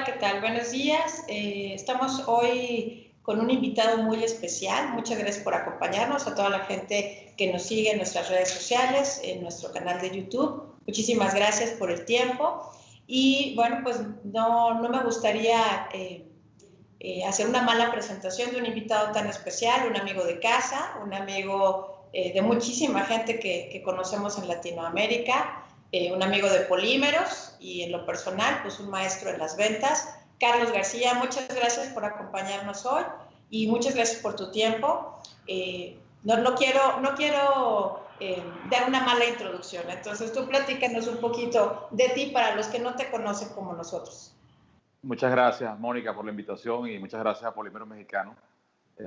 Hola, ¿qué tal? Buenos días. Estamos hoy con un invitado muy especial. Muchas gracias por acompañarnos, a toda la gente que nos sigue en nuestras redes sociales, en nuestro canal de YouTube. Muchísimas gracias por el tiempo. Y bueno, pues no me gustaría hacer una mala presentación de un invitado tan especial, un amigo de casa, un amigo de muchísima gente que conocemos en Latinoamérica. Un amigo de polímeros y en lo personal, pues un maestro en las ventas. Carlos García, muchas gracias por acompañarnos hoy y muchas gracias por tu tiempo. No quiero dar una mala introducción, entonces tú platícanos un poquito de ti para los que no te conocen como nosotros. Muchas gracias, Mónica, por la invitación y muchas gracias a Polímeros Mexicanos.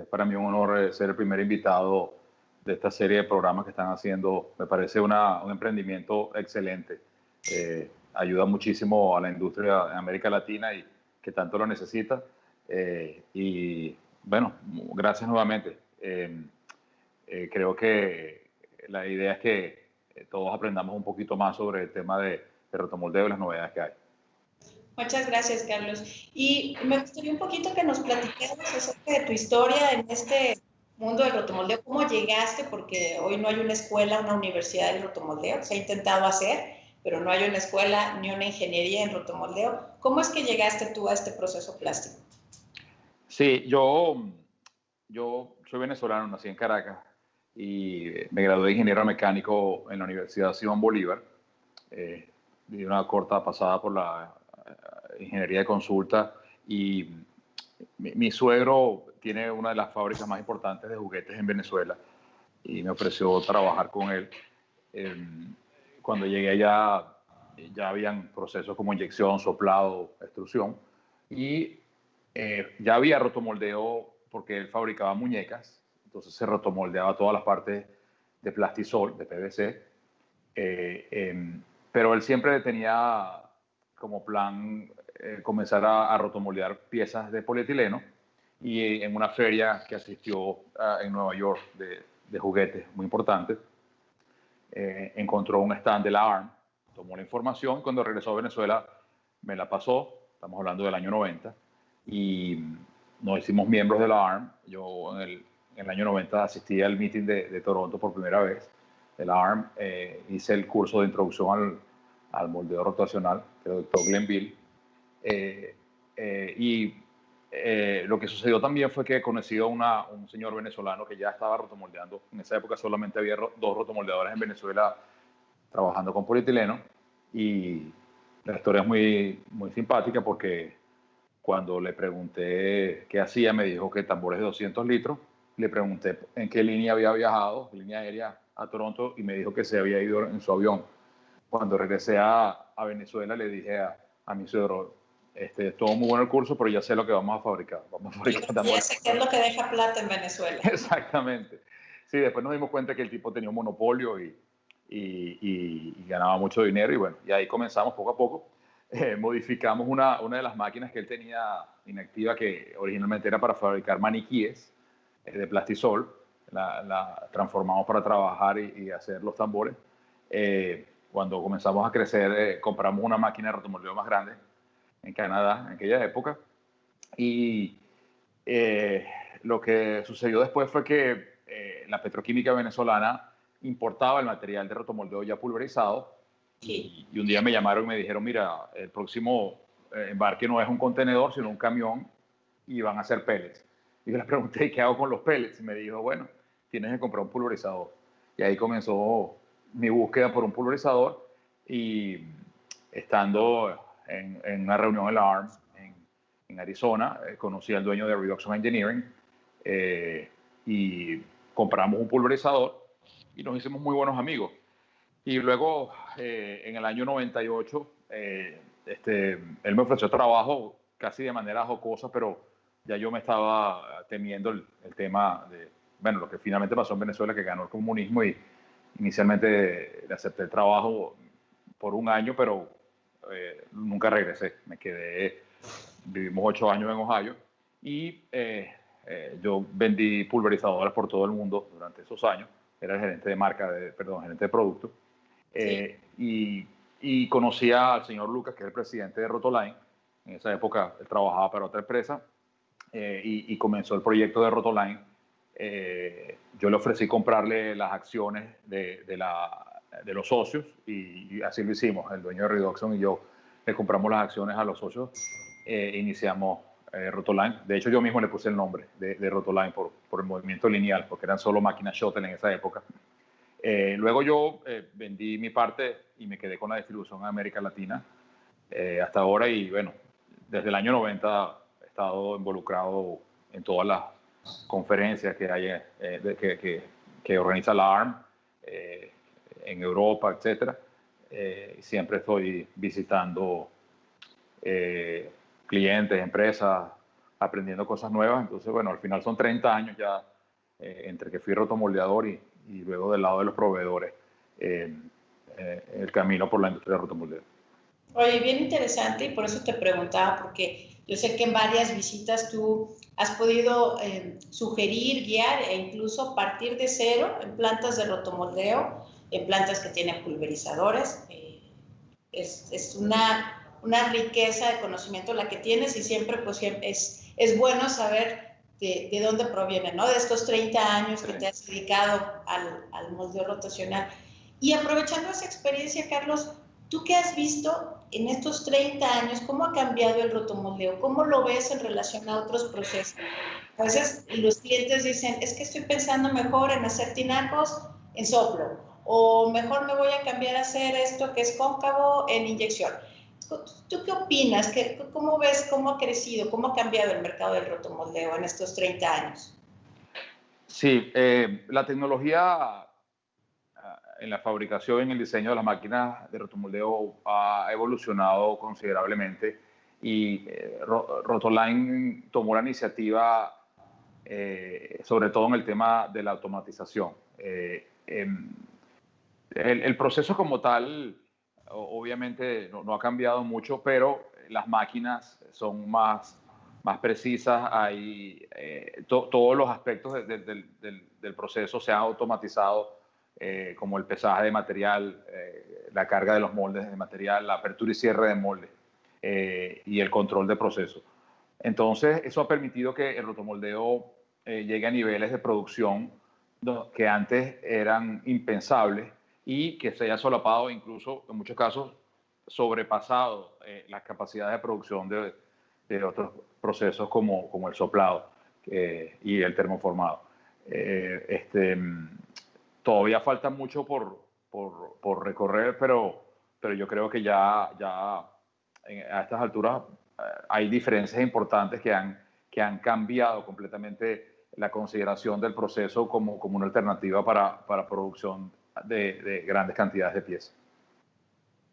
Para mí es un honor ser el primer invitado de esta serie de programas que están haciendo. Me parece un emprendimiento excelente. Ayuda muchísimo a la industria en América Latina y que tanto lo necesita. Y bueno, gracias nuevamente. Creo que la idea es que todos aprendamos un poquito más sobre el tema de rotomoldeo y las novedades que hay. Muchas gracias, Carlos. Y me gustaría un poquito que nos platicaras acerca de tu historia en este mundo del rotomoldeo. ¿Cómo llegaste? Porque hoy no hay una escuela, una universidad del rotomoldeo. Se ha intentado hacer, pero no hay una escuela ni una ingeniería en rotomoldeo. ¿Cómo es que llegaste tú a este proceso plástico? Sí, yo soy venezolano, nací en Caracas y me gradué de ingeniero mecánico en la Universidad Simón Bolívar. Di una corta pasada por la ingeniería de consulta y mi suegro tiene una de las fábricas más importantes de juguetes en Venezuela y me ofreció trabajar con él. Cuando llegué allá ya habían procesos como inyección, soplado, extrusión y ya había rotomoldeo porque él fabricaba muñecas, entonces se rotomoldeaba todas las partes de plastisol, de PVC, pero él siempre tenía como plan comenzar a rotomoldear piezas de polietileno y en una feria que asistió en Nueva York de juguetes muy importante, encontró un stand de la ARM, tomó la información, cuando regresó a Venezuela me la pasó, estamos hablando del año 90, y nos hicimos miembros de la ARM. Yo en el año 90 asistí al meeting de Toronto por primera vez de la ARM, hice el curso de introducción al moldeo rotacional que lo dictó Glenville, lo que sucedió también fue que conocí a un señor venezolano que ya estaba rotomoldeando. En esa época solamente había dos rotomoldeadores en Venezuela trabajando con polietileno, y la historia es muy simpática porque cuando le pregunté qué hacía, me dijo que tambores de 200 litros. Le pregunté en qué línea había viajado, línea aérea, a Toronto, y me dijo que se había ido en su avión. Cuando regresé a Venezuela, le dije a mi suegro, todo muy bueno el curso, pero ya sé lo que vamos a fabricar. Vamos a fabricar tambores. Ya sé qué es lo que deja plata en Venezuela. Exactamente. Sí, después nos dimos cuenta que el tipo tenía un monopolio y ganaba mucho dinero, y bueno, y ahí comenzamos poco a poco. Modificamos una de las máquinas que él tenía inactiva, que originalmente era para fabricar maniquíes de plastisol. La transformamos para trabajar y hacer los tambores. Cuando comenzamos a crecer, compramos una máquina de rotomoldeo más grande en Canadá en aquella época, y lo que sucedió después fue que la petroquímica venezolana importaba el material de rotomoldeo ya pulverizado. Sí. Y un día me llamaron y me dijeron, mira, el próximo embarque no es un contenedor, sino un camión, y van a hacer pellets. Y yo les pregunté, ¿qué hago con los pellets? Y me dijo, bueno, tienes que comprar un pulverizador. Y ahí comenzó mi búsqueda por un pulverizador, y estando en una reunión en la ARM en Arizona, conocí al dueño de Reduction Engineering, y compramos un pulverizador y nos hicimos muy buenos amigos. Y luego, en el año 98, él me ofreció trabajo casi de manera jocosa, pero ya yo me estaba temiendo el tema de, bueno, lo que finalmente pasó en Venezuela, que ganó el comunismo, y inicialmente le acepté el trabajo por un año, pero nunca regresé. Me quedé, vivimos 8 años en Ohio, y yo vendí pulverizadores por todo el mundo durante esos años. Era el gerente de marca, gerente de producto. Sí. Y conocí al señor Lucas, que es el presidente de Rotoline, En esa época él trabajaba para otra empresa y comenzó el proyecto de Rotoline. Yo le ofrecí comprarle las acciones de los socios y así lo hicimos. El dueño de Redoxon y yo le compramos las acciones a los socios. Iniciamos Rotoline. De hecho, yo mismo le puse el nombre de Rotoline por el movimiento lineal, porque eran solo máquinas shuttle en esa época. Luego yo vendí mi parte y me quedé con la distribución en América Latina hasta ahora, y bueno, desde el año 90 he estado involucrado en todas las conferencias que hay que organiza la ARM en Europa, etcétera. Siempre estoy visitando clientes, empresas, aprendiendo cosas nuevas. Entonces, bueno, al final son 30 años ya entre que fui rotomoldeador y luego del lado de los proveedores, el camino por la industria de rotomoldeo. Oye, bien interesante, y por eso te preguntaba, porque yo sé que en varias visitas tú has podido sugerir, guiar e incluso partir de cero en plantas de rotomoldeo, en plantas que tienen pulverizadores. Es una riqueza de conocimiento la que tienes, y siempre pues es bueno saber de dónde proviene, ¿no? De estos 30 años que te has dedicado al moldeo rotacional. Y aprovechando esa experiencia, Carlos, ¿tú qué has visto en estos 30 años? ¿Cómo ha cambiado el rotomoldeo? ¿Cómo lo ves en relación a otros procesos? A veces los clientes dicen, es que estoy pensando mejor en hacer tinacos en soplo, o mejor me voy a cambiar a hacer esto que es cóncavo en inyección. ¿Tú qué opinas? ¿Cómo ves cómo ha crecido, cómo ha cambiado el mercado del rotomoldeo en estos 30 años? Sí, la tecnología en la fabricación y en el diseño de las máquinas de rotomoldeo ha evolucionado considerablemente, y Rotoline tomó la iniciativa sobre todo en el tema de la automatización. El proceso como tal obviamente no ha cambiado mucho, pero las máquinas son más precisas. Hay, todos los aspectos del proceso se han automatizado, como el pesaje de material, la carga de los moldes de material, la apertura y cierre de moldes, y el control de proceso. Entonces, eso ha permitido que el rotomoldeo llegue a niveles de producción que antes eran impensables, y que se haya solapado, incluso en muchos casos sobrepasado las capacidades de producción de otros procesos como el soplado y el termoformado. Todavía falta mucho por recorrer, pero yo creo que ya a estas alturas hay diferencias importantes que han cambiado completamente la consideración del proceso como una alternativa para producción de grandes cantidades de piezas.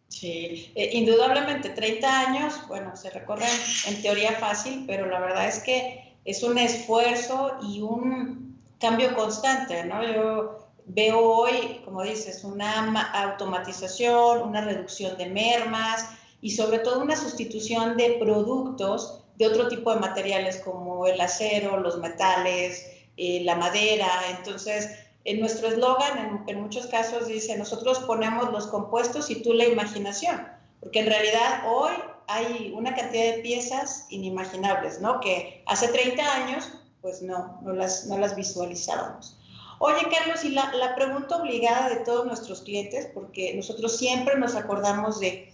Sí, indudablemente 30 años, bueno, se recorren en teoría fácil, pero la verdad es que es un esfuerzo y un cambio constante, ¿no? Yo veo hoy, como dices, una automatización, una reducción de mermas y sobre todo una sustitución de productos de otro tipo de materiales como el acero, los metales, la madera. Entonces, en nuestro eslogan, en muchos casos dice, nosotros ponemos los compuestos y tú la imaginación, porque en realidad hoy hay una cantidad de piezas inimaginables, ¿no? Que hace 30 años, pues no las visualizábamos. Oye, Carlos, y la pregunta obligada de todos nuestros clientes, porque nosotros siempre nos acordamos de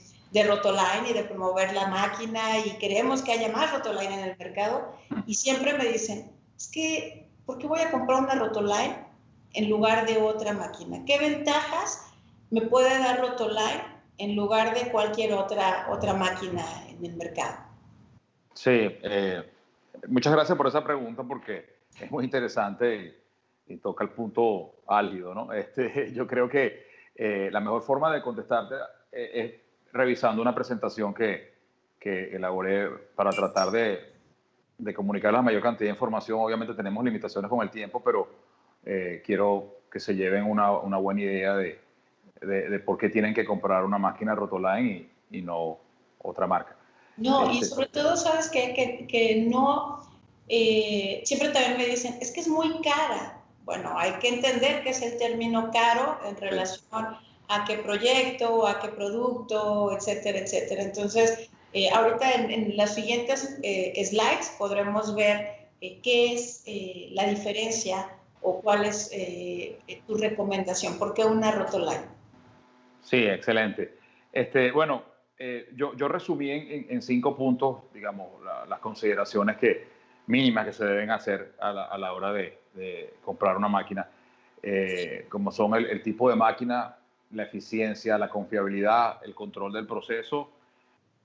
Rotoline y de promover la máquina, y queremos que haya más Rotoline en el mercado, y siempre me dicen, es que, ¿por qué voy a comprar una Rotoline en lugar de otra máquina? ¿Qué ventajas me puede dar Rotoline en lugar de cualquier otra máquina en el mercado? Sí, muchas gracias por esa pregunta, porque es muy interesante y toca el punto álgido, ¿no? Yo creo que la mejor forma de contestarte es revisando una presentación que elaboré para tratar de comunicar la mayor cantidad de información. Obviamente tenemos limitaciones con el tiempo, pero quiero que se lleven una buena idea de por qué tienen que comprar una máquina Rotoline y no otra marca. No, y sobre todo, ¿sabes qué? Que no, siempre también me dicen, es que es muy cara. Bueno, hay que entender que es el término caro en relación a qué proyecto, a qué producto, etcétera, etcétera. Entonces, Ahorita en las siguientes slides podremos ver qué es la diferencia o cuál es tu recomendación. ¿Por qué una Rotoline? Sí, excelente. Bueno, yo resumí en 5 puntos, digamos, las consideraciones mínimas que se deben hacer a la hora de comprar una máquina, como son el tipo de máquina, la eficiencia, la confiabilidad, el control del proceso,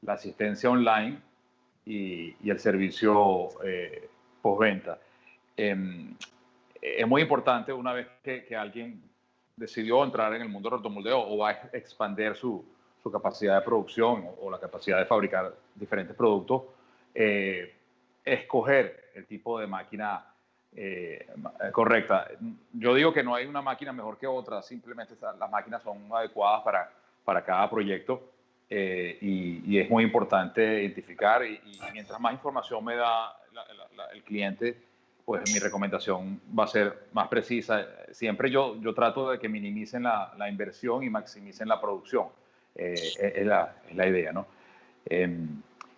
la asistencia online y el servicio postventa. Es muy importante una vez que alguien decidió entrar en el mundo del rotomoldeo o va a expandir su capacidad de producción o la capacidad de fabricar diferentes productos, escoger el tipo de máquina correcta. Yo digo que no hay una máquina mejor que otra, simplemente las máquinas son adecuadas para cada proyecto. Y es muy importante identificar y mientras más información me da el cliente, pues mi recomendación va a ser más precisa. Siempre yo trato de que minimicen la inversión y maximicen la producción. Es la idea, ¿no?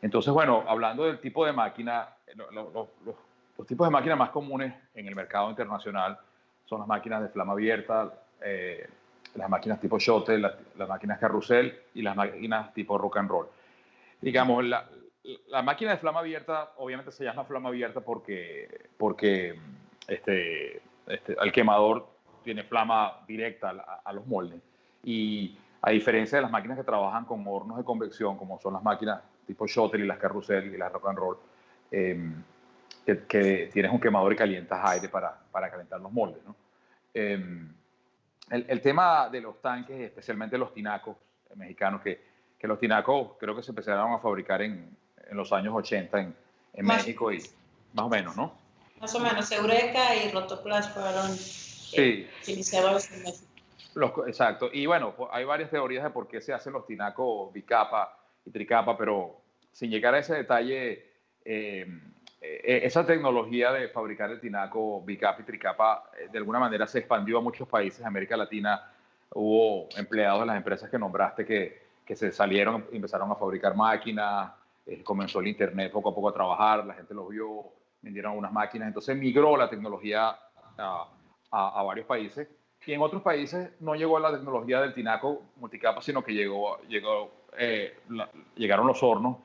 Entonces, bueno, hablando del tipo de máquina, los tipos de máquinas más comunes en el mercado internacional son las máquinas de flama abierta, las máquinas tipo shuttle, las máquinas carrusel y las máquinas tipo rock and roll. Digamos, la máquina de flama abierta obviamente se llama flama abierta porque el quemador tiene flama directa a los moldes. Y a diferencia de las máquinas que trabajan con hornos de convección, como son las máquinas tipo shuttle y las carrusel y las rock and roll, que tienes un quemador y calientas aire para calentar los moldes, ¿no? El tema de los tanques, especialmente los tinacos mexicanos, que los tinacos creo que se empezaron a fabricar en los años 80 en México y más o menos, ¿no? Más o menos, Eureka y Rotoplas fueron iniciadores en México. Exacto, y bueno, hay varias teorías de por qué se hacen los tinacos bicapa y tricapa, pero sin llegar a ese detalle, esa tecnología de fabricar el tinaco bicapa y tricapa de alguna manera se expandió a muchos países de América Latina. Hubo empleados de las empresas que nombraste que se salieron y empezaron a fabricar máquinas, comenzó el internet poco a poco a trabajar, la gente los vio, vendieron unas máquinas, entonces migró la tecnología a varios países. Y en otros países no llegó la tecnología del tinaco multicapa, sino que llegaron los hornos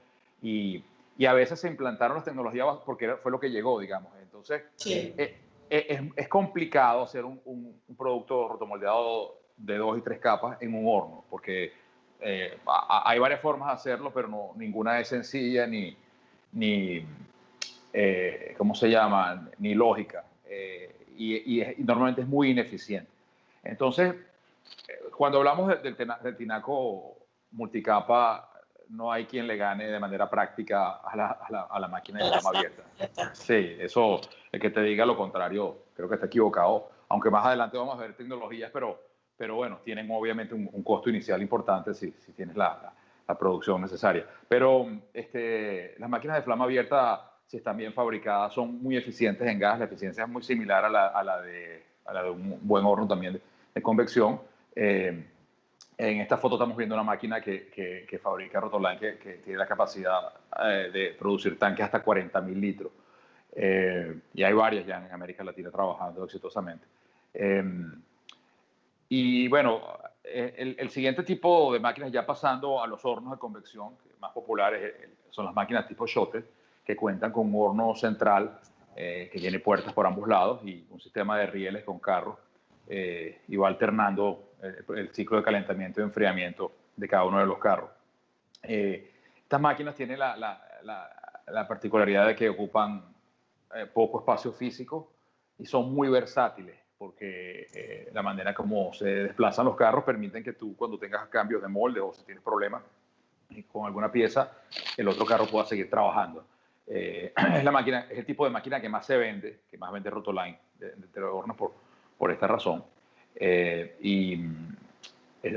y a veces se implantaron las tecnologías porque fue lo que llegó, digamos. Entonces, sí. Es complicado hacer un producto rotomoldeado de 2 y 3 capas en un horno, porque hay varias formas de hacerlo, pero ninguna es sencilla ni ¿cómo se llama? Ni lógica. Y normalmente es muy ineficiente. Entonces, cuando hablamos del tinaco multicapa, no hay quien le gane de manera práctica a la máquina de flama abierta. Sí, eso, el que te diga lo contrario, creo que está equivocado. Aunque más adelante vamos a ver tecnologías, pero bueno, tienen obviamente un costo inicial importante si tienes la producción necesaria. Pero las máquinas de flama abierta, si están bien fabricadas, son muy eficientes en gas. La eficiencia es muy similar a la de un buen horno también de convección. En esta foto estamos viendo una máquina que fabrica Rotoline, que tiene la capacidad de producir tanques hasta 40.000 litros. Y hay varias ya en América Latina trabajando exitosamente. Y bueno, el siguiente tipo de máquinas, ya pasando a los hornos de convección, que más populares son las máquinas tipo shuttle, que cuentan con un horno central que tiene puertas por ambos lados y un sistema de rieles con carros, y va alternando el ciclo de calentamiento y enfriamiento de cada uno de los carros. Estas máquinas tienen la particularidad de que ocupan poco espacio físico y son muy versátiles, porque la manera como se desplazan los carros permiten que tú, cuando tengas cambios de molde o si tienes problemas con alguna pieza, el otro carro pueda seguir trabajando. Es el tipo de máquina que más se vende, que más vende Rotoline de hornos por esta razón. Y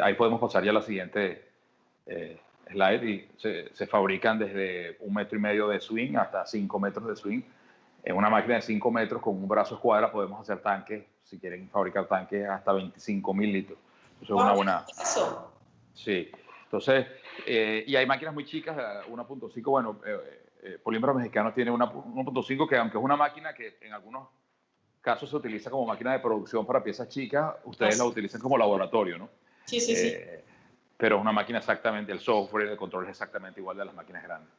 ahí podemos pasar ya a la siguiente slide. Y se fabrican desde 1,5 metros de swing hasta 5 metros de swing. En una máquina de 5 metros con un brazo escuadra podemos hacer tanques, si quieren fabricar tanques, hasta 25.000 litros. Eso es una buena... Eso. Sí. Entonces, Y hay máquinas muy chicas, 1.5, bueno, Polímeros Mexicanos tiene 1.5, que aunque es una máquina que en algunos casos se utiliza como máquina de producción para piezas chicas, ustedes la utilizan como laboratorio, ¿no? Sí, sí, sí. Pero es una máquina exactamente, el software, el control es exactamente igual de las máquinas grandes.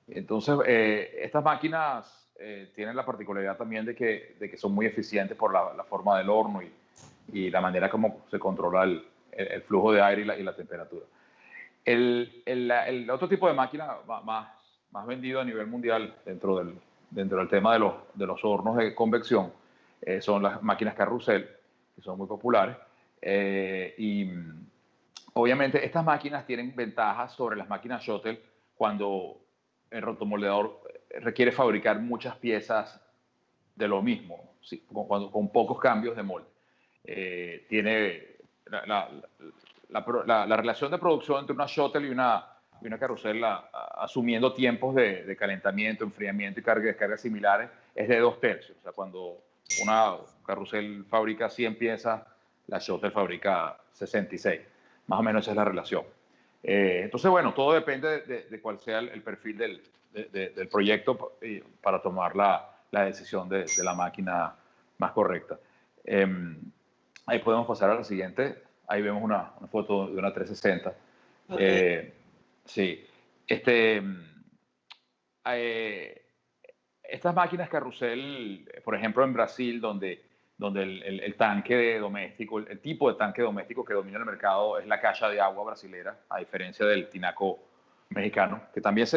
Entonces, estas máquinas tienen la particularidad también de que son muy eficientes por la forma del horno y la manera como se controla el flujo de aire y la temperatura. El otro tipo de máquina más vendido a nivel mundial dentro del tema de los hornos de convección son las máquinas carrusel, que son muy populares. Y obviamente estas máquinas tienen ventajas sobre las máquinas shuttle cuando el rotomoldeador requiere fabricar muchas piezas de lo mismo, ¿sí? con pocos cambios de molde. Tiene la relación de producción entre una shuttle y una carrusel, asumiendo tiempos de calentamiento, enfriamiento y descarga similares, es de 2/3. O sea, cuando una carrusel fabrica 100 piezas, la shuttle fabrica 66. Más o menos esa es la relación. Entonces, bueno, todo depende de cuál sea el perfil del proyecto para tomar la decisión de la máquina más correcta. Ahí podemos pasar a la siguiente. Ahí vemos una foto de una 360. Okay. Sí. Estas máquinas carrusel, por ejemplo, en Brasil, donde el tanque doméstico, el tipo de tanque doméstico que domina el mercado es la caixa de agua brasilera, a diferencia del tinaco mexicano, que también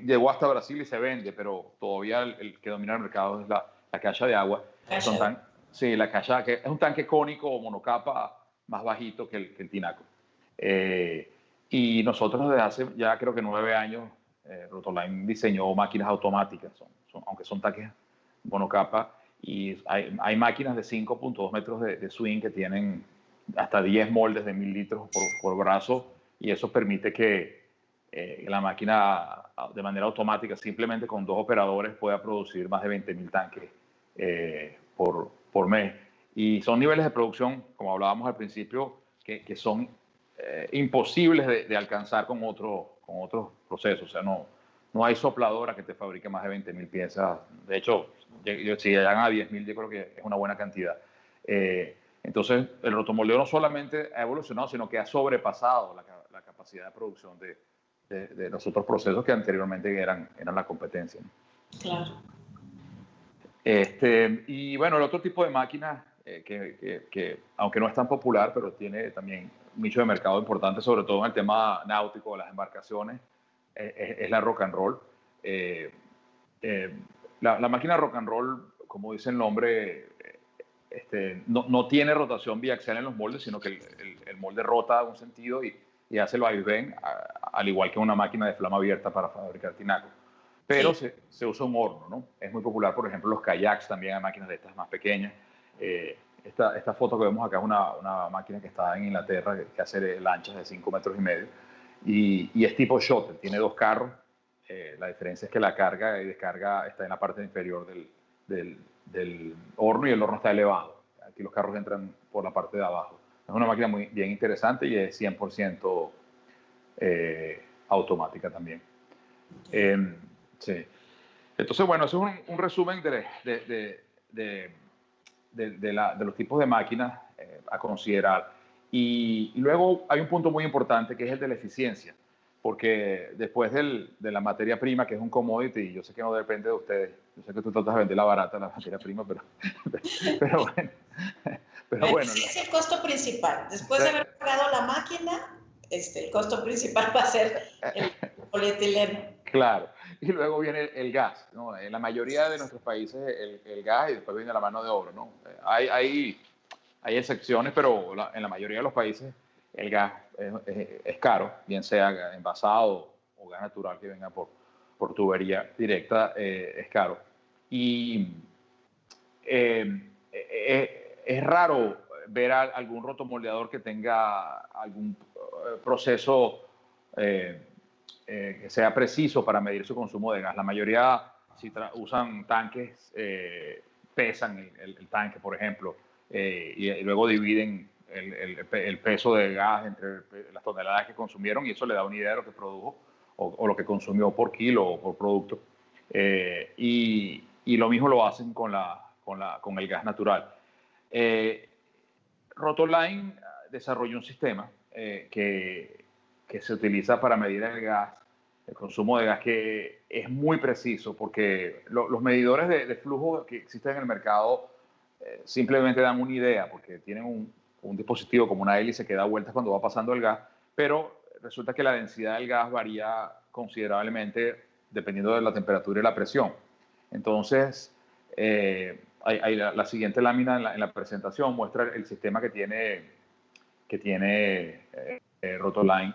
llegó hasta Brasil y se vende, pero todavía el que domina el mercado es la caixa de agua. Sí, la caixa, que es un tanque cónico o monocapa más bajito que el tinaco. Y nosotros desde hace ya creo que 9 años, Rotoline diseñó máquinas automáticas, aunque son tanques monocapa, y hay máquinas de 5.2 metros de swing que tienen hasta 10 moldes de 1000 litros por brazo, y eso permite que la máquina de manera automática, simplemente con 2 operadores, pueda producir más de 20.000 tanques por mes. Y son niveles de producción, como hablábamos al principio, que son imposibles de alcanzar con otros procesos. O sea, no hay sopladora que te fabrique más de 20.000 piezas. De hecho, si llegan a 10.000, yo creo que es una buena cantidad. Entonces, el rotomoldeo no solamente ha evolucionado, sino que ha sobrepasado la capacidad de producción de los otros procesos que anteriormente eran la competencia, ¿no? Claro. Y bueno, el otro tipo de máquina que aunque no es tan popular, pero tiene también un nicho de mercado importante, sobre todo en el tema náutico de las embarcaciones, es la rock and roll. La máquina rock and roll, como dice el nombre, no tiene rotación biaxial en los moldes, sino que el molde rota en un sentido y hace el vaivén, al igual que una máquina de flama abierta para fabricar tinaco. Pero sí, se usa un horno, ¿no? Es muy popular, por ejemplo, los kayaks, también hay máquinas de estas más pequeñas. Esta foto que vemos acá es una máquina que está en Inglaterra, que hace lanchas de 5 metros y medio, y es tipo shuttle, tiene 2 carros. La diferencia es que la carga y descarga está en la parte inferior del horno, y el horno está elevado. Aquí los carros entran por la parte de abajo. Es una máquina muy bien interesante y es 100% automática también. Sí. Entonces, bueno, eso es un resumen de los tipos de máquinas a considerar. Y luego hay un punto muy importante que es el de la eficiencia, porque después de la materia prima, que es un commodity, yo sé que no depende de ustedes, yo sé que tú tratas de vender la barata, la materia prima, pero bueno. Pero bueno, es el costo principal. Después de haber pagado la máquina, el costo principal va a ser el polietileno. Claro. Y luego viene el gas, ¿no? En la mayoría de nuestros países el gas, y después viene la mano de obra, ¿no? Hay excepciones, pero en la mayoría de los países el gas es caro, bien sea envasado o gas natural que venga por tubería directa, es caro. Y es raro ver a algún rotomoldeador que tenga algún proceso que sea preciso para medir su consumo de gas. La mayoría, si usan tanques, pesan el tanque, por ejemplo, y luego dividen el peso de gas entre las toneladas que consumieron, y eso le da una idea de lo que produjo o lo que consumió por kilo o por producto. Y lo mismo lo hacen con el gas natural. Rotoline desarrolló un sistema que se utiliza para medir el gas, el consumo de gas, que es muy preciso, porque los medidores de flujo que existen en el mercado simplemente dan una idea, porque tienen un dispositivo como una hélice que da vueltas cuando va pasando el gas, pero resulta que la densidad del gas varía considerablemente dependiendo de la temperatura y la presión. Entonces, la siguiente lámina en la presentación muestra el sistema que tiene Rotoline,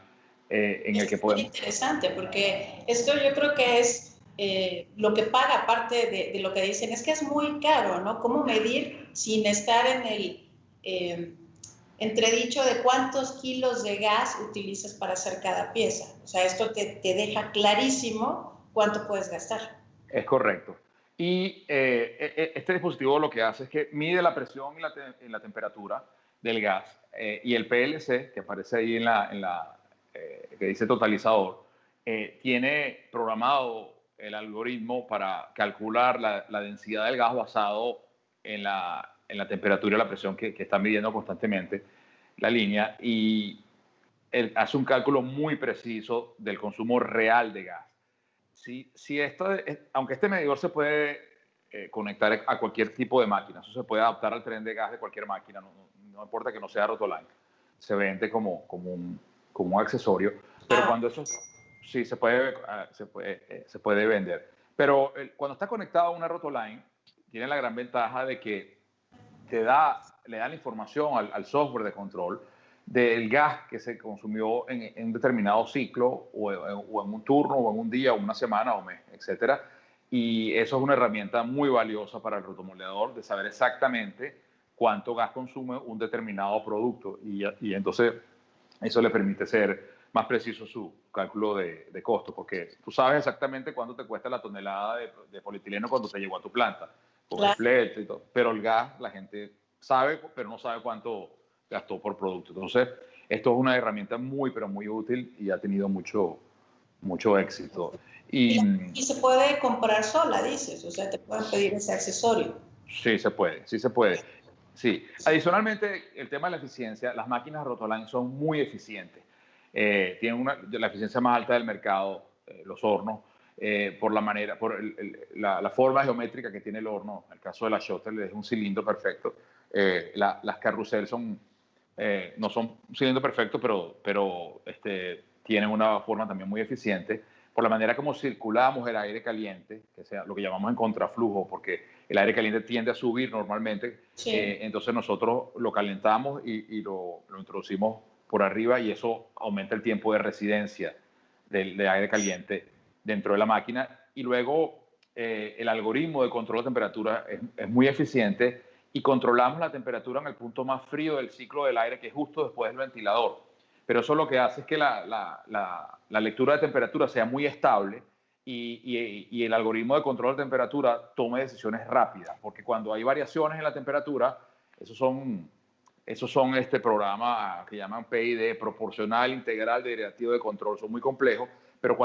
en el que podemos... Es interesante, porque esto yo creo que es lo que paga, aparte de lo que dicen, es que es muy caro, ¿no? ¿Cómo medir sin estar en el entredicho de cuántos kilos de gas utilizas para hacer cada pieza? O sea, esto te deja clarísimo cuánto puedes gastar. Es correcto. Y este dispositivo lo que hace es que mide la presión y la temperatura del gas, y el PLC, que aparece ahí que dice totalizador, tiene programado el algoritmo para calcular la densidad del gas basado en la temperatura y la presión que está midiendo constantemente la línea, y hace un cálculo muy preciso del consumo real de gas. Aunque este medidor se puede conectar a cualquier tipo de máquina, eso se puede adaptar al tren de gas de cualquier máquina, no importa que no sea Rotoline, se vende como un accesorio, pero cuando eso sí se puede vender. Pero cuando está conectado a una Rotoline, tiene la gran ventaja de que le da la información al software de control del gas que se consumió en un determinado ciclo, o en un turno, o en un día, o una semana, o mes, etc. Y eso es una herramienta muy valiosa para el rotomoldeador, de saber exactamente cuánto gas consume un determinado producto. Y entonces eso le permite ser más preciso su cálculo de costo, porque tú sabes exactamente cuánto te cuesta la tonelada de polietileno cuando te llegó a tu planta, con el flete y todo. Pero el gas, la gente sabe, pero no sabe cuánto gastó por producto. Entonces, esto es una herramienta muy, pero muy útil, y ha tenido mucho éxito. Y se puede comprar sola, dices, o sea, te pueden pedir ese accesorio. Sí, se puede, sí se puede. Sí. Adicionalmente, el tema de la eficiencia, las máquinas Rotoline son muy eficientes. Tienen la eficiencia más alta del mercado, los hornos, por la forma geométrica que tiene el horno. En el caso de la Shuttle es un cilindro perfecto. Las Carrusel no son un cilindro perfecto, pero tienen una forma también muy eficiente, por la manera como circulamos el aire caliente, que sea lo que llamamos en contraflujo, porque el aire caliente tiende a subir normalmente. Sí. Entonces nosotros lo calentamos y lo introducimos por arriba, y eso aumenta el tiempo de residencia del aire caliente dentro de la máquina. Y luego el algoritmo de control de temperatura es muy eficiente, y controlamos la temperatura en el punto más frío del ciclo del aire, que es justo después del ventilador. Pero eso lo que hace es que la lectura de temperatura sea muy estable, y el algoritmo de control de temperatura tome decisiones rápidas, porque cuando hay variaciones en la temperatura, esos son programas que llaman PID, proporcional, integral, derivativo de control, son muy complejos, pero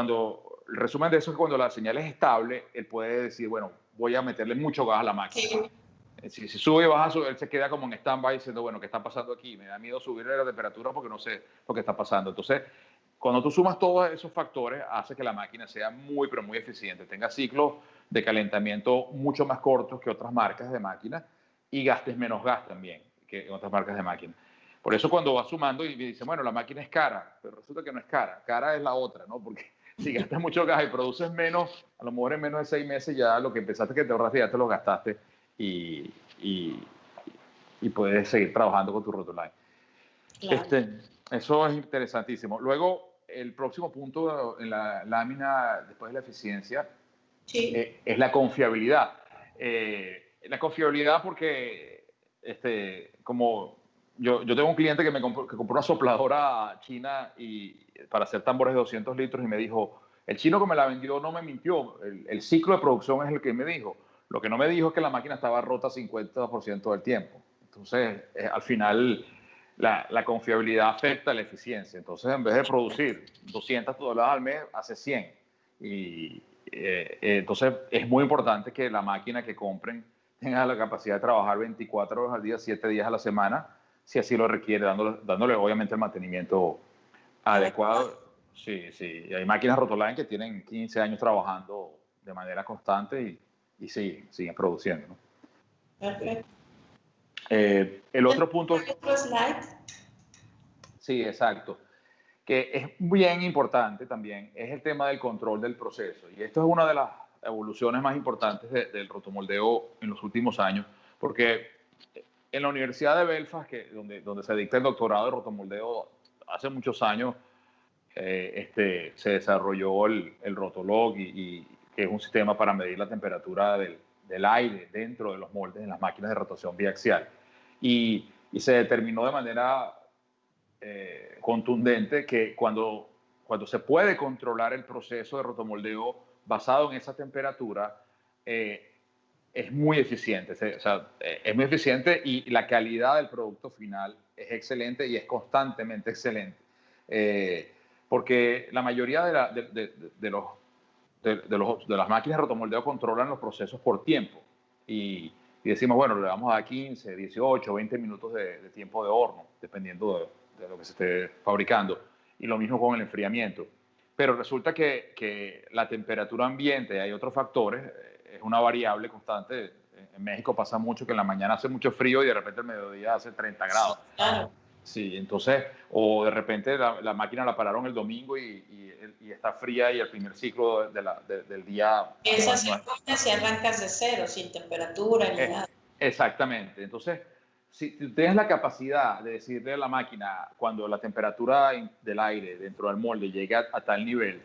el resumen de eso es que cuando la señal es estable, él puede decir, bueno, voy a meterle mucho gas a la máquina. Sí. Si sube y baja, él se queda como en stand-by diciendo, bueno, ¿qué está pasando aquí? Me da miedo subirle la temperatura porque no sé lo que está pasando. Entonces, cuando tú sumas todos esos factores, hace que la máquina sea muy, pero muy eficiente, tenga ciclos de calentamiento mucho más cortos que otras marcas de máquinas, y gastes menos gas también que en otras marcas de máquinas. Por eso cuando vas sumando y dicen, bueno, la máquina es cara, pero resulta que no es cara, cara es la otra, ¿no? Porque si gastas mucho gas y produces menos, a lo mejor en menos de 6 meses ya lo que pensaste que te ahorraste ya te lo gastaste, y puedes seguir trabajando con tu Rotoline. Claro. Eso es interesantísimo. Luego, el próximo punto en la lámina, después de la eficiencia, sí, es la confiabilidad. La confiabilidad porque, como yo tengo un cliente que compró una sopladora china para hacer tambores de 200 litros, y me dijo, el chino que me la vendió no me mintió, el ciclo de producción es el que me dijo. Lo que no me dijo es que la máquina estaba rota 50% del tiempo. Entonces, al final, la confiabilidad afecta la eficiencia. Entonces, en vez de producir 200 toneladas al mes, hace 100. Y entonces es muy importante que la máquina que compren tenga la capacidad de trabajar 24 horas al día, 7 días a la semana, si así lo requiere, dándole obviamente el mantenimiento adecuado. Sí, sí. Hay máquinas Rotoline que tienen 15 años trabajando de manera constante y siguen produciendo, ¿no? Perfecto. El otro punto... ¿Otro slide? Sí, exacto. Que es bien importante también, es el tema del control del proceso. Y esto es una de las evoluciones más importantes del rotomoldeo en los últimos años, porque en la Universidad de Belfast, donde se dicta el doctorado de rotomoldeo, hace muchos años se desarrolló el Rotolog, que es un sistema para medir la temperatura del aire dentro de los moldes en las máquinas de rotación biaxial. Y se determinó de manera contundente que cuando se puede controlar el proceso de rotomoldeo basado en esa temperatura, es muy eficiente. O sea, es muy eficiente y la calidad del producto final es excelente y es constantemente excelente. Porque la mayoría de las máquinas de rotomoldeo controlan los procesos por tiempo. Y decimos, bueno, le vamos a dar 15, 18, 20 minutos de tiempo de horno, dependiendo de lo que se esté fabricando. Y lo mismo con el enfriamiento. Pero resulta que la temperatura ambiente, hay otros factores, es una variable constante. En México pasa mucho que en la mañana hace mucho frío y de repente el mediodía hace 30 grados. Claro. Sí, entonces, o de repente la máquina la pararon el domingo y está fría y el primer ciclo del día... Esas si arrancas de cero, sin temperatura ni nada. Exactamente. Entonces, si tienes la capacidad de decirle a la máquina cuando la temperatura del aire dentro del molde llega a tal nivel,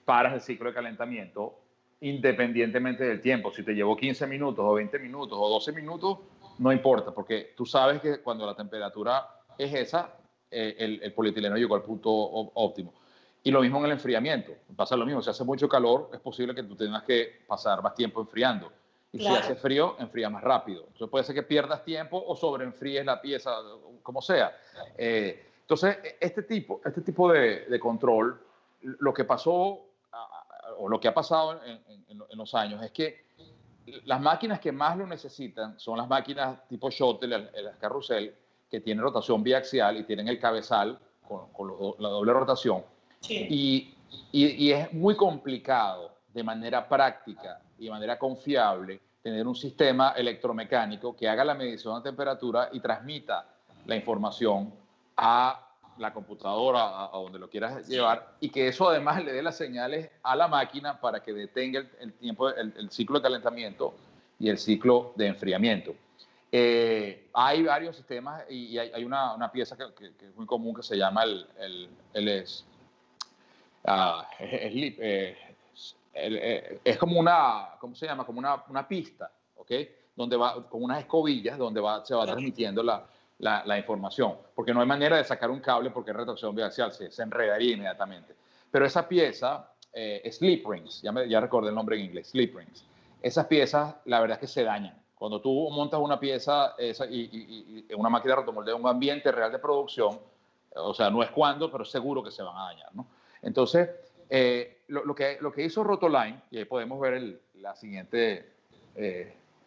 paras el ciclo de calentamiento independientemente del tiempo. Si te llevó 15 minutos o 20 minutos o 12 minutos, no importa, porque tú sabes que cuando la temperatura es esa, el polietileno llegó al punto óptimo. Y lo mismo en el enfriamiento. Pasa lo mismo. Si hace mucho calor, es posible que tú tengas que pasar más tiempo enfriando. Y claro, si hace frío, enfría más rápido. Entonces puede ser que pierdas tiempo o sobreenfríes la pieza, como sea. Entonces, este tipo de control, lo que pasó o lo que ha pasado en los años es que las máquinas que más lo necesitan son las máquinas tipo shuttle, las carrusel, que tienen rotación biaxial y tienen el cabezal con la doble rotación. Sí. Y es muy complicado de manera práctica y de manera confiable tener un sistema electromecánico que haga la medición de temperatura y transmita la información a la computadora, a donde lo quieras llevar, y que eso además le dé las señales a la máquina para que detenga el tiempo, el ciclo de calentamiento y el ciclo de enfriamiento. Hay varios sistemas y hay una pieza que es muy común que se llama es como una, ¿cómo se llama? Como una pista, ¿ok? Donde va, con unas escobillas, donde se va transmitiendo la información, porque no hay manera de sacar un cable porque es retracción biaxial, se enredaría inmediatamente. Pero esa pieza, slip rings, ya recordé el nombre en inglés, slip rings, esas piezas la verdad es que se dañan. Cuando tú montas una pieza y una máquina de rotomoldeo en un ambiente real de producción, o sea, no es cuando, pero seguro que se van a dañar, ¿no? Entonces, lo que hizo Rotoline, y ahí podemos ver la siguiente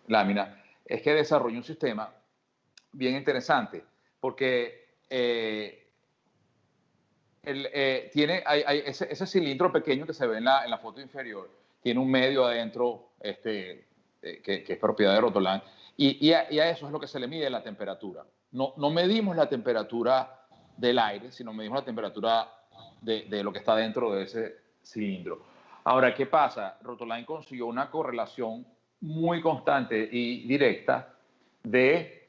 lámina, es que desarrolló un sistema bien interesante, porque tiene ese cilindro pequeño que se ve en la foto inferior, tiene un medio adentro que es propiedad de Rotoline, y a eso es lo que se le mide la temperatura. No medimos la temperatura del aire, sino medimos la temperatura de lo que está dentro de ese cilindro. Ahora, ¿qué pasa? Rotoline consiguió una correlación muy constante y directa de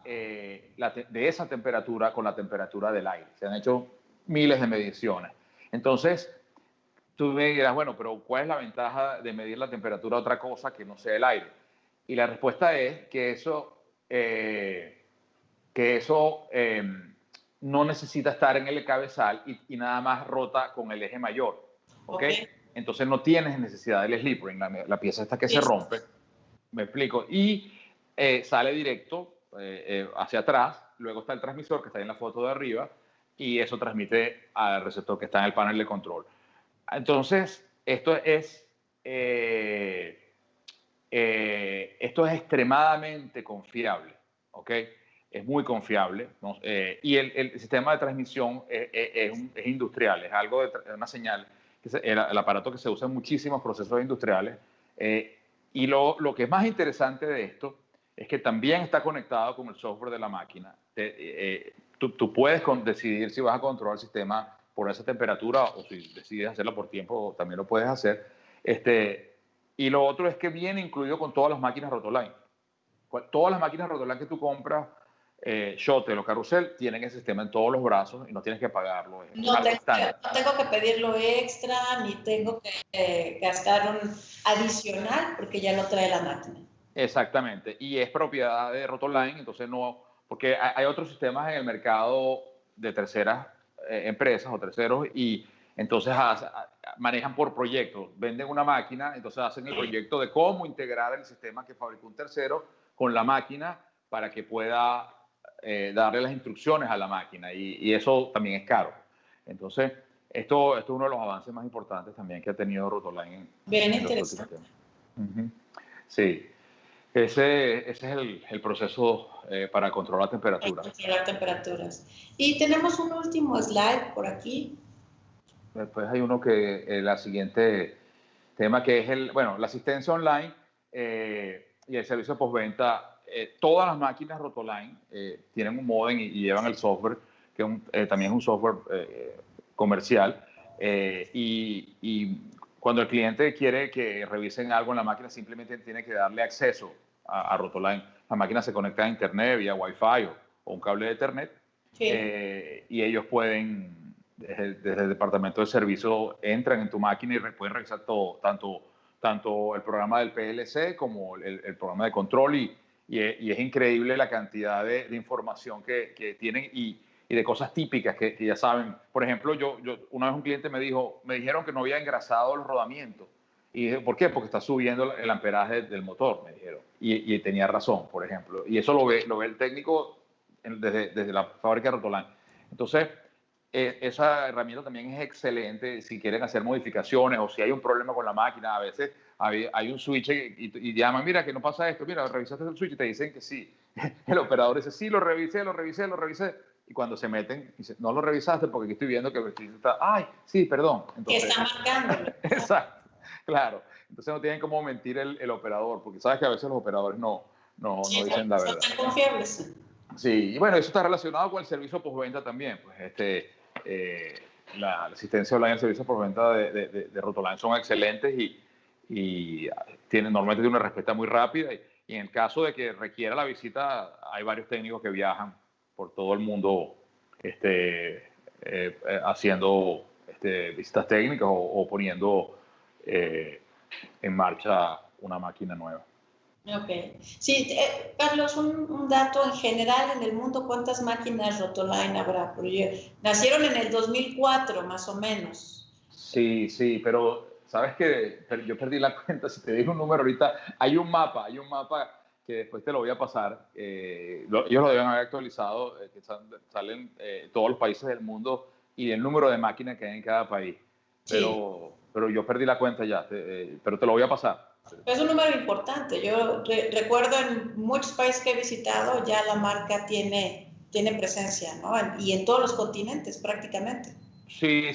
esa temperatura con la temperatura del aire. Se han hecho miles de mediciones. Entonces, tú me dirás, bueno, pero ¿cuál es la ventaja de medir la temperatura de otra cosa que no sea el aire? Y la respuesta es que eso no necesita estar en el cabezal y nada más rota con el eje mayor. ¿Okay? Entonces no tienes necesidad del slip ring, la pieza esta que se rompe. Me explico. Y sale directo hacia atrás luego está el transmisor que está en la foto de arriba y eso transmite al receptor que está en el panel de control. Entonces, esto es extremadamente confiable, ¿ok? Es muy confiable, ¿no? Y el sistema de transmisión es industrial, es algo de una señal, el aparato que se usa en muchísimos procesos industriales. Y lo que es más interesante de esto es que también está conectado con el software de la máquina. Tú puedes decidir si vas a controlar el sistema por esa temperatura o si decides hacerlo por tiempo, también lo puedes hacer. Y lo otro es que viene incluido con todas las máquinas Rotoline. Todas las máquinas Rotoline que tú compras, Shuttle o Carrusel, tienen el sistema en todos los brazos y no tienes que pagarlo. No tengo que pedirlo extra, ni tengo que gastar un adicional porque ya lo trae la máquina. Exactamente, y es propiedad de Rotoline, entonces no, porque hay otros sistemas en el mercado de terceras empresas o terceros y entonces manejan por proyectos, venden una máquina, entonces hacen el proyecto de cómo integrar el sistema que fabricó un tercero con la máquina para que pueda darle las instrucciones a la máquina y eso también es caro. Entonces, esto es uno de los avances más importantes también que ha tenido Rotoline. Bien interesante. Sí. Ese es el proceso para controlar temperaturas. Controlar temperaturas. Y tenemos un último slide por aquí. Después hay uno que, la siguiente tema que es la asistencia online y el servicio postventa. Todas las máquinas Rotoline tienen un modem y llevan el software, que también es un software comercial. Y cuando el cliente quiere que revisen algo en la máquina, simplemente tiene que darle acceso a Rotoline. La máquina se conecta a internet vía Wi-Fi o un cable de Ethernet. Sí. Y ellos pueden, desde el departamento de servicio, entran en tu máquina y pueden revisar todo, tanto el programa del PLC como el programa de control. Y es increíble la cantidad de información que tienen y de cosas típicas que ya saben. Por ejemplo, una vez un cliente me dijeron que no había engrasado los rodamientos. Y dije, ¿por qué? Porque está subiendo el amperaje del motor, me dijeron. Y tenía razón, por ejemplo. Y eso lo ve el técnico desde la fábrica de Rotoline. Entonces, esa herramienta también es excelente si quieren hacer modificaciones o si hay un problema con la máquina. A veces hay un switch y llaman, mira, que no pasa esto, mira, revisaste el switch y te dicen que sí. El operador dice, sí, lo revisé. Y cuando se meten, dice, no lo revisaste porque aquí estoy viendo que el switch está, ay, sí, perdón. Entonces, está marcándolo. Exacto, claro. Entonces no tienen cómo mentir el operador, porque sabes que a veces los operadores no dicen la verdad. Son tan confiables. Sí, y bueno, eso está relacionado con el servicio postventa también. Pues la asistencia online y el servicio postventa de Rotoline son excelentes y normalmente tienen una respuesta muy rápida. Y en el caso de que requiera la visita, hay varios técnicos que viajan por todo el mundo haciendo visitas técnicas o poniendo en marcha una máquina nueva. Ok. Sí, Carlos, un dato en general en el mundo, ¿cuántas máquinas Rotoline habrá? Porque nacieron en el 2004, más o menos. Sí, pero sabes que yo perdí la cuenta. Si te digo un número ahorita, hay un mapa que después te lo voy a pasar. Ellos lo deben haber actualizado, que salen todos los países del mundo y el número de máquinas que hay en cada país. Pero yo perdí la cuenta ya, pero te lo voy a pasar. Es un número importante. Yo recuerdo en muchos países que he visitado ya la marca tiene presencia, ¿no? Y en todos los continentes prácticamente. Sí.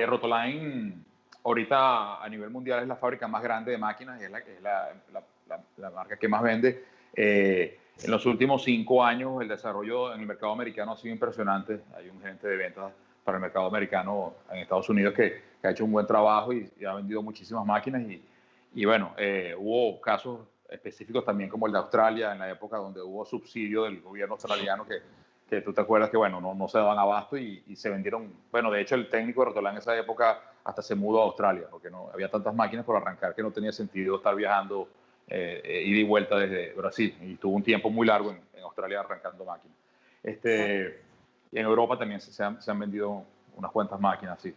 Rotoline ahorita a nivel mundial es la fábrica más grande de máquinas y es la marca que más vende. En los últimos 5 años el desarrollo en el mercado americano ha sido impresionante. Hay un gerente de ventas para el mercado americano en Estados Unidos que ha hecho un buen trabajo y ha vendido muchísimas máquinas y bueno, hubo casos específicos también como el de Australia en la época donde hubo subsidio del gobierno australiano que tú te acuerdas que bueno, no se daban abasto y se vendieron. Bueno, de hecho el técnico de Rotoline en esa época hasta se mudó a Australia porque no había tantas máquinas por arrancar que no tenía sentido estar viajando ida y vuelta desde Brasil y tuvo un tiempo muy largo en Australia arrancando máquinas. Y en Europa también se han vendido unas cuantas máquinas, sí.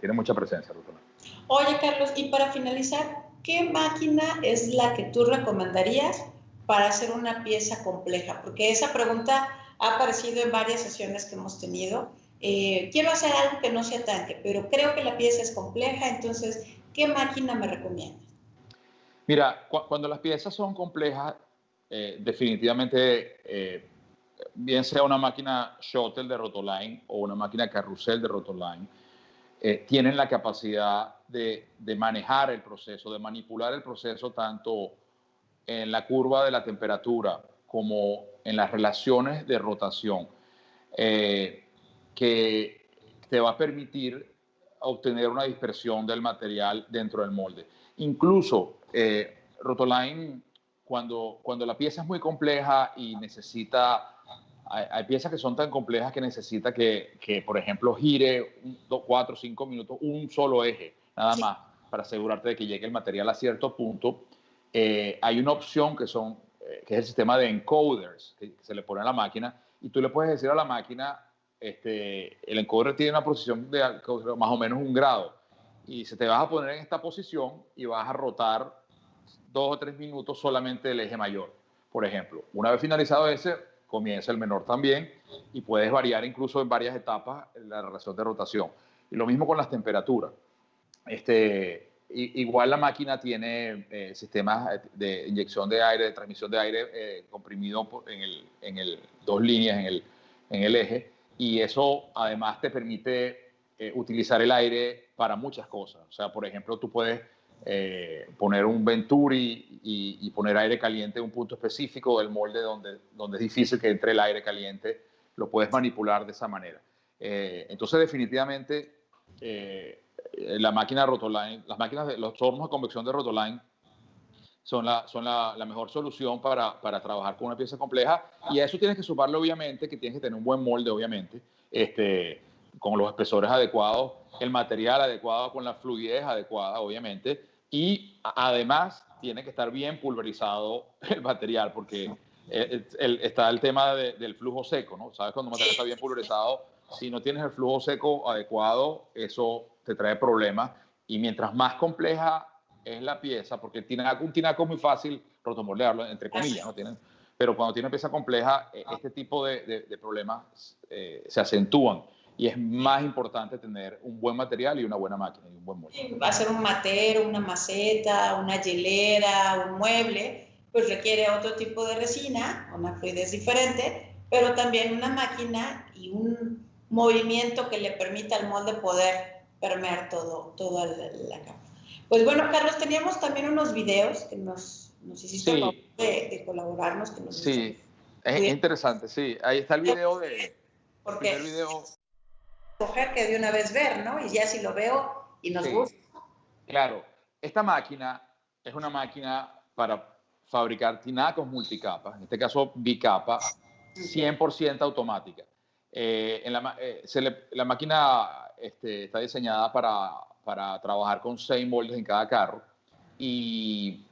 Tiene mucha presencia Rotoline. Oye, Carlos, y para finalizar, ¿qué máquina es la que tú recomendarías para hacer una pieza compleja? Porque esa pregunta ha aparecido en varias sesiones que hemos tenido. Quiero hacer algo que no sea tanque, pero creo que la pieza es compleja, entonces, ¿qué máquina me recomiendas? Mira, cuando las piezas son complejas, definitivamente, bien sea una máquina shuttle de Rotoline o una máquina carrusel de Rotoline, tienen la capacidad de manejar el proceso, de manipular el proceso tanto en la curva de la temperatura como en las relaciones de rotación, que te va a permitir obtener una dispersión del material dentro del molde. Incluso Rotoline, cuando la pieza es muy compleja y necesita, hay piezas que son tan complejas que necesita que por ejemplo, gire 4 o 5 minutos un solo eje, nada más, para asegurarte de que llegue el material a cierto punto. Hay una opción que es el sistema de encoders que se le pone a la máquina, y tú le puedes decir a la máquina, el encoder tiene una posición de más o menos 1 grado, y se te vas a poner en esta posición y vas a rotar 2 o 3 minutos solamente el eje mayor, por ejemplo. Una vez finalizado ese, comienza el menor también, y puedes variar incluso en varias etapas la relación de rotación. Y lo mismo con las temperaturas. Igual la máquina tiene sistemas de inyección de aire, de transmisión de aire comprimido en 2 líneas en el eje, y eso además te permite utilizar el aire para muchas cosas. O sea, por ejemplo, tú puedes poner un venturi y poner aire caliente en un punto específico del molde donde es difícil que entre el aire caliente, lo puedes manipular de esa manera. Entonces, definitivamente, la máquina Rotoline, las máquinas de los hornos de convección de Rotoline son la mejor solución para trabajar con una pieza compleja, y a eso tienes que sumarle, obviamente, que tienes que tener un buen molde, obviamente, con los espesores adecuados, el material adecuado, con la fluidez adecuada, obviamente, y además tiene que estar bien pulverizado el material, porque está el tema del flujo seco, ¿no? ¿Sabes? Cuando un material está bien pulverizado, si no tienes el flujo seco adecuado, eso te trae problemas, y mientras más compleja es la pieza, porque un tinaco es muy fácil rotomoldearlo, entre comillas, ¿no? Pero cuando tiene una pieza compleja, este tipo de problemas se acentúan, y es más importante tener un buen material y una buena máquina y un buen molde. Va a ser un matero, una maceta, una hielera, un mueble, pues requiere otro tipo de resina, una fluidez diferente, pero también una máquina y un movimiento que le permita al molde poder permear toda la capa. Pues bueno, Carlos, teníamos también unos videos que nos hiciste el favor de colaborarnos. Que nos sí, es interesante, sí. Ahí está el video de... Porque el video... coger que de una vez ver, ¿no? Y ya si lo veo y nos gusta. Claro, esta máquina es una máquina para fabricar tinacos multicapas, en este caso bicapa, 100% automática. La máquina está diseñada para trabajar con 6 moldes en cada carro, y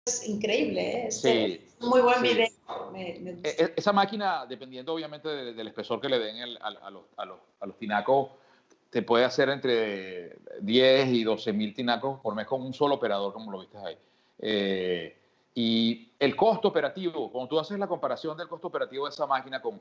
es increíble, ¿eh? Sí, Es un muy buen sí. video. Me gustó. Esa máquina, dependiendo obviamente del espesor que le den a los tinacos, te puede hacer entre 10 y 12.000 tinacos por mes con un solo operador, como lo viste ahí. Y el costo operativo, cuando tú haces la comparación del costo operativo de esa máquina con,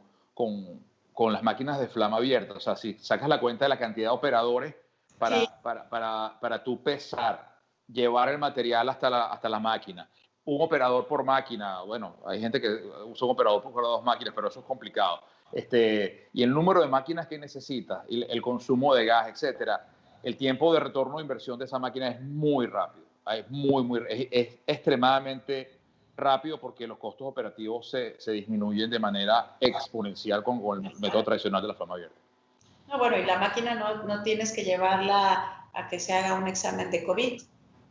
con las máquinas de flama abierta, o sea, si sacas la cuenta de la cantidad de operadores Sí, para tú pesar, llevar el material hasta la máquina, un operador por máquina, bueno, hay gente que usa un operador por dos máquinas, pero eso es complicado. Y el número de máquinas que necesitas, el consumo de gas, etcétera, el tiempo de retorno de inversión de esa máquina es muy rápido, es extremadamente rápido porque los costos operativos se disminuyen de manera exponencial con el método tradicional de la flama abierta. no, bueno, y la máquina no tienes que llevarla a que se haga un examen de COVID,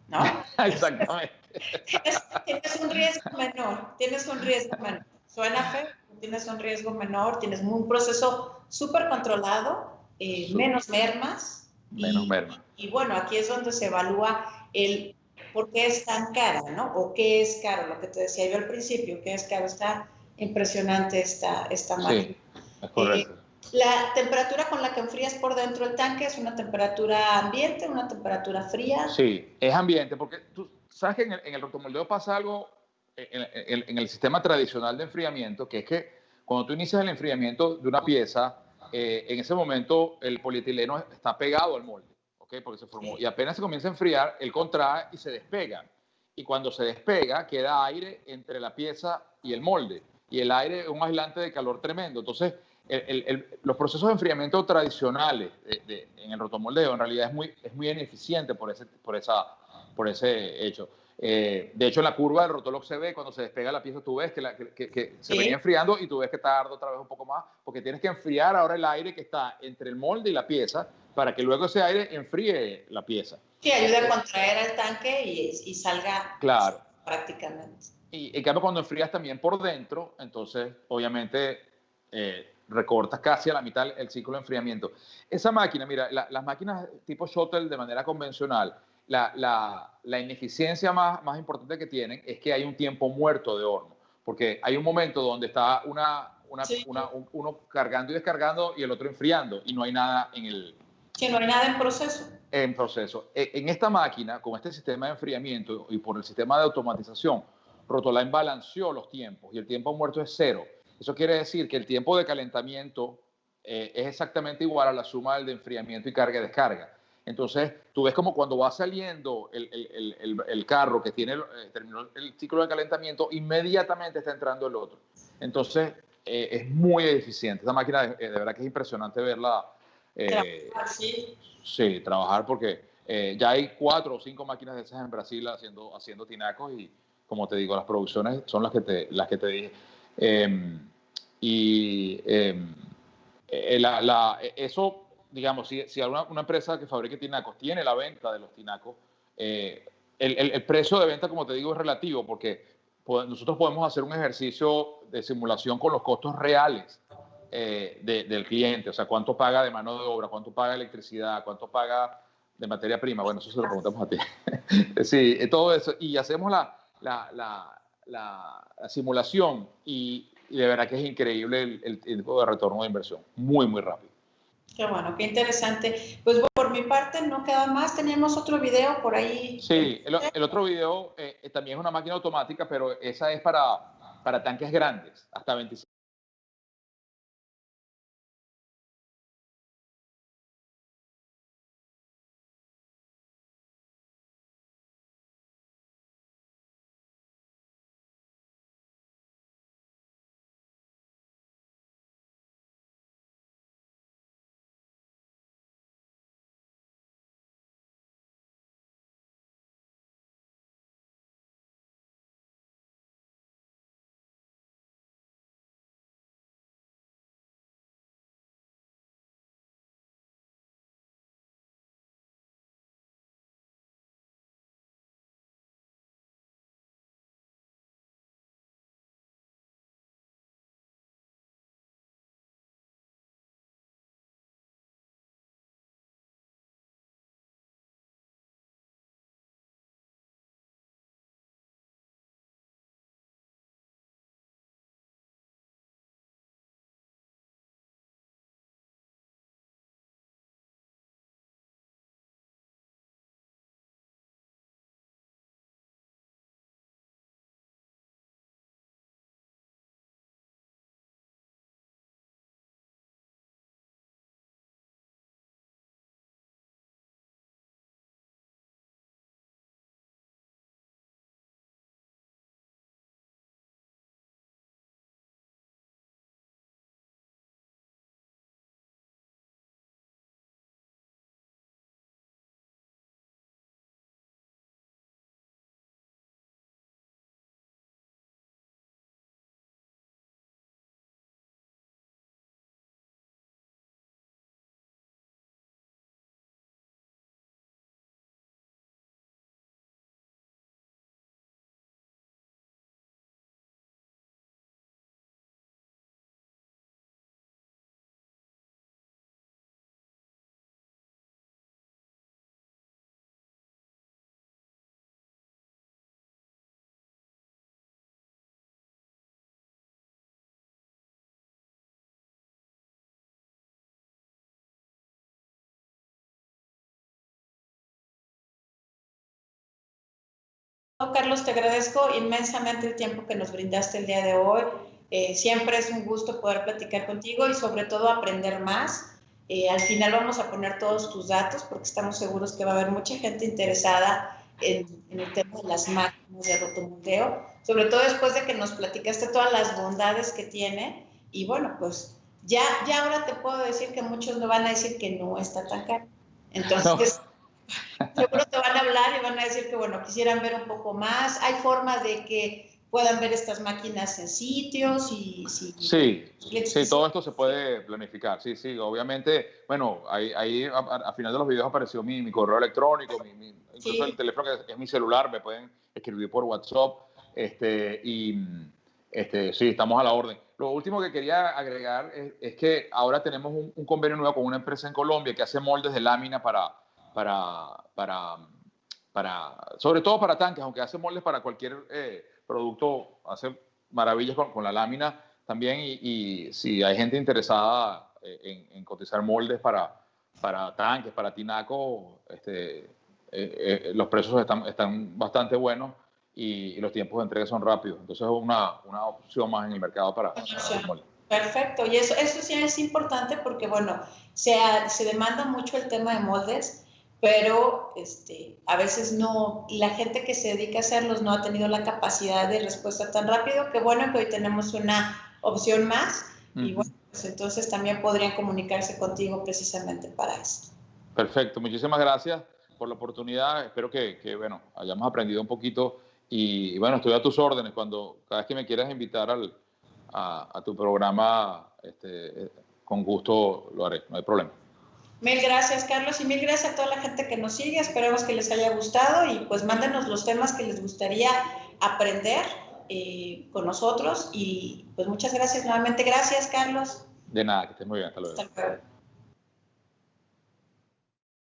¿no? Exactamente. Tienes un riesgo menor, tienes un riesgo menor. Suena feo, tienes un riesgo menor, tienes un proceso súper controlado, menos mermas, Menos merma. y bueno, aquí es donde se evalúa el por qué es tan cara, ¿no? O qué es caro, lo que te decía yo al principio, qué es caro. Está impresionante esta máquina. Sí, es Eh, correcto. la temperatura con la que enfrías por dentro el tanque es una temperatura ambiente, una temperatura fría. Sí, es ambiente, porque tú sabes que en el rotomoldeo pasa algo en el sistema tradicional de enfriamiento, que es que cuando tú inicias el enfriamiento de una pieza, en ese momento el polietileno está pegado al molde, ¿ok? Porque se formó. Y Sí. apenas se comienza a enfriar, él contrae y se despega. Y cuando se despega, queda aire entre la pieza y el molde. Y el aire es un aislante de calor tremendo. Entonces, los procesos de enfriamiento tradicionales en el rotomoldeo en realidad es muy ineficiente por ese hecho. De hecho, en la curva del Rotolog se ve, cuando se despega la pieza, tú ves que se venía Sí. enfriando y tú ves que tarda otra vez un poco más, porque tienes que enfriar ahora el aire que está entre el molde y la pieza para que luego ese aire enfríe la pieza. Que ayude a contraer al tanque y salga Claro. prácticamente. Y en cambio, cuando enfrías también por dentro, entonces obviamente recortas casi a la mitad el ciclo de enfriamiento. Esa máquina, mira, las máquinas tipo shuttle de manera convencional, la ineficiencia más importante que tienen es que hay un tiempo muerto de horno, porque hay un momento donde está Sí. uno cargando y descargando y el otro enfriando y no hay nada Sí, no hay nada en proceso. en proceso. En esta máquina, con este sistema de enfriamiento y por el sistema de automatización, Rotoline balanceó los tiempos y el tiempo muerto es cero. Eso quiere decir que el tiempo de calentamiento es exactamente igual a la suma del de enfriamiento y carga y descarga. Entonces, tú ves como cuando va saliendo el carro que terminó el ciclo de calentamiento, inmediatamente está entrando el otro. Entonces, es muy eficiente. Esta máquina, de verdad que es impresionante verla. Sí. Sí, trabajar porque ya hay 4 o 5 máquinas de esas en Brasil haciendo tinacos y, como te digo, las producciones son las que te dije. Eh, y eso, digamos, si alguna una empresa que fabrique tinacos tiene la venta de los tinacos, el precio de venta, como te digo, es relativo porque nosotros podemos hacer un ejercicio de simulación con los costos reales del cliente, o sea, cuánto paga de mano de obra, cuánto paga de electricidad, cuánto paga de materia prima. Bueno, eso se lo preguntamos a ti. Sí, todo eso. Y hacemos la simulación y de verdad que es increíble el tiempo de retorno de inversión. Muy, muy rápido. Qué bueno, qué interesante. Pues por mi parte no queda más. Teníamos otro video por ahí. Sí, el otro video también es una máquina automática, pero esa es para tanques grandes, hasta 25 Carlos, te agradezco inmensamente el tiempo que nos brindaste el día de hoy. Siempre es un gusto poder platicar contigo y sobre todo aprender más. Al final vamos a poner todos tus datos porque estamos seguros que va a haber mucha gente interesada en el tema de las máquinas de rotomoldeo, sobre todo después de que nos platicaste todas las bondades que tiene. Y bueno, pues ya ahora te puedo decir que muchos me van a decir que no está tan caro. Entonces... No. Seguro te van a hablar y van a decir que, bueno, quisieran ver un poco más. ¿Hay forma de que puedan ver estas máquinas en sitios? Sí, todo esto se puede planificar. Sí, obviamente, bueno, ahí al final de los videos apareció mi correo electrónico, incluso el teléfono que es mi celular, me pueden escribir por WhatsApp. Sí, estamos a la orden. Lo último que quería agregar es que ahora tenemos un convenio nuevo con una empresa en Colombia que hace moldes de lámina sobre todo para tanques, aunque hace moldes para cualquier producto, hace maravillas con la lámina también, y si hay gente interesada en cotizar moldes para tanques, para tinaco, los precios están bastante buenos y los tiempos de entrega son rápidos, entonces es una opción más en el mercado para los moldes. Perfecto, y eso sí es importante porque, bueno, se demanda mucho el tema de moldes, pero a veces no, la gente que se dedica a hacerlos no ha tenido la capacidad de respuesta tan rápido, que bueno que hoy tenemos una opción más, y bueno, pues entonces también podrían comunicarse contigo precisamente para esto. Perfecto, muchísimas gracias por la oportunidad, espero que bueno, hayamos aprendido un poquito, y bueno, estoy a tus órdenes, cada vez que me quieras invitar a tu programa, con gusto lo haré, no hay problema. Mil gracias, Carlos, y mil gracias a toda la gente que nos sigue. Esperemos que les haya gustado y pues mándenos los temas que les gustaría aprender con nosotros. Y pues muchas gracias nuevamente. Gracias, Carlos. De nada, que estés muy bien. Hasta luego. Hasta luego.